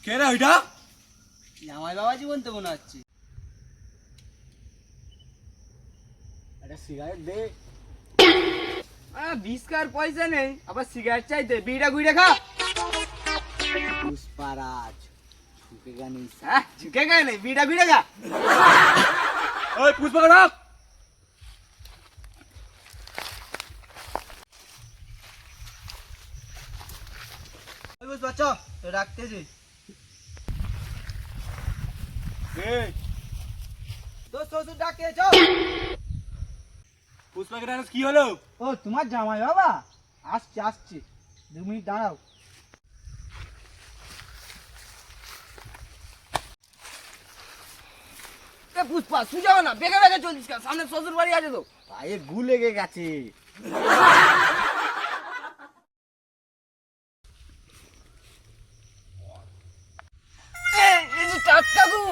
কে রে ওইটা? জামাই বাবাজি বলতে মনে হচ্ছে। একটা সিগারেট দে। বিস্কার পয়সা নেই, আবার সিগারেট চাইতে। বিড়া গুইড়া খা। পুষ্পারাজ ঝুঁকেগা নেই। ঝুঁকে গায়ে নেই, বিড়া গুইড়া খা। ওই পুষ্পাকে ডাক। ওই বুঝ বাচ্চা তো রাখতেছি। তো শ্বশুর ডাকতে চল। পুষ্পাকে ডাক কি হলো? ও তোমার জামাই বাবা আসছে আসছে, 2 মিনিট দাঁড়াও। পুষ্পা সুজাও না, বেগে বেগে চলছিস কেন? সামনে শ্বশুর বাড়ি আছে তো। পায়ে গু লেগে গেছে। টাটকাকু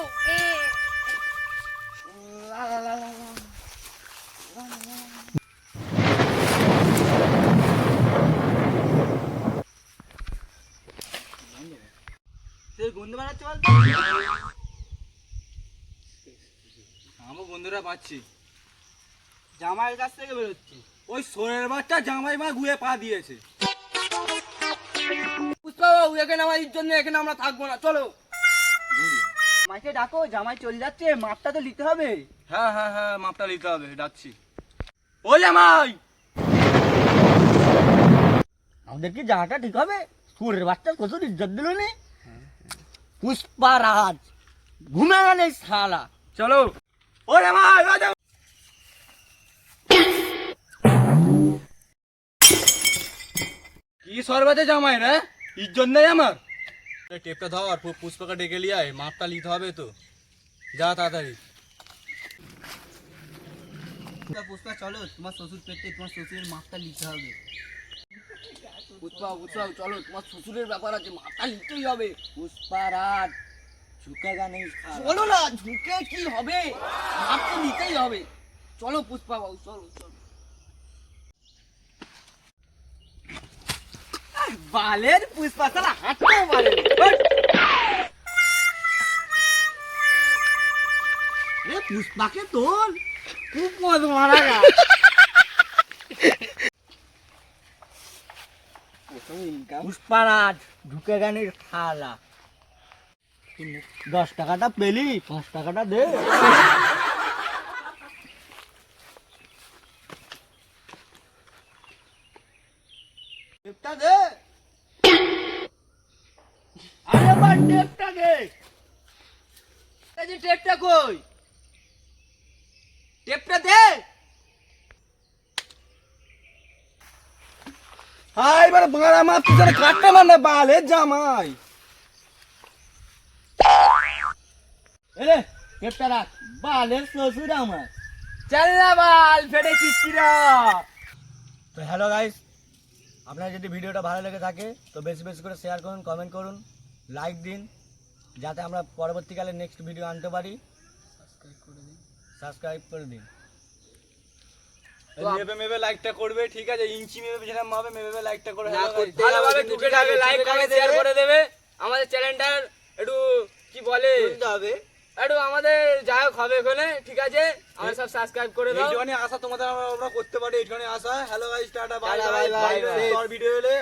গন্ধ বাড়াচ্ছে বল। আমার বন্ধুরা পাচ্ছি জামাইয়ের কাছ থেকে বেরোচ্ছি। ওই সোরের বাচ্চা জামাই মা গুয়ে পা দিয়েছে। পুষ্পা বাবু এখানে আমার ইজ্জত নেই, এখানে আমরা থাকবো না, চলো। মাইকে ডাকো, জামাই চলে যাচ্ছে, মাপটা তো নিতে হবে। হ্যাঁ হ্যাঁ হ্যাঁ, মাপটা নিতে হবে, ডাকছি। ও জামাই, আমাদের কি জায়গাটা ঠিক হবে? সুরের বাচ্চা কত ইজ্জত দিল নি। পুষ্পারাজ ঘুমে গেলে শালা। চলো। ও জামাই, ও জামাই। কি সর্বাতে জামাই রে? ইজ্জত নেই আমার? টেপটা ধর, পুষ্পাকে ডেকে লিয়ে আয়, মাপটা নিতে হবে তো। যা তাড়াতাড়ি। পুষ্পা চলো, তোমার শ্বশুর পেটে তোমার শ্বশুরের মাপটা নিতে হবে। পুষ্পা পুষ্পা চলো, তোমার শ্বশুরের ব্যাপার আছে, মাপটা নিতেই হবে। পুষ্পারাজ ঝুঁকেগা নেই। চলো না, ঝুঁকে কি হবে? মাপ তো নিতেই হবে। চলো পুষ্পা বাবু, চলো চলো। বালের পুষ্পা সালা হাঁটতেও পারে না। পুষ্পাকে তোল, খুব মজা মারা গা। পুষ্পারাজ ঢুকে গানের খালা। 10 টাকাটা পেলি, 5 টাকাটা দে। টেপটা দে। আরে বাবা টেপটা দে। এই যে টেপটা কই? টেপটা দে। হাই এবার বাড়া মাপ তুই জানে কাটতে মানে বালের জামাই। এরে টেপটা রাখ, বালের শ্বশুর আমার। চল না বাল ফেটে চিচিরা। তো হ্যালো গাইস, আপনার যদি ভিডিওটা ভালো লেগে থাকে তো বেশি বেশি করে শেয়ার করুন, কমেন্ট করুন, লাইক দিন, যাতে আমরা পরবর্তীকালে নেক্সট ভিডিও আনতে পারি। সাবস্ক্রাইব করে দিন। মেবে মেবে লাইকটা করবে, ঠিক আছে? ইঞ্চি মেবে যেটা মাপে মেবে লাইকটা করে ভালোভাবে টুকে যাবে, লাইক কমেন্ট শেয়ার করে দেবে। আমাদের চ্যানেলটার একটু কি বলে হবে, একটু আমাদের যাই হোক হবে ওখানে, ঠিক আছে? আমরা সব সাবস্ক্রাইব করে দাও। এইটুখানি আশা তোমাদের আমরা করতে পারি, এইটুখানি আশা। Hello guys, ta-ta, bye ta-ta, bye. bye, bye, bye. Video এলে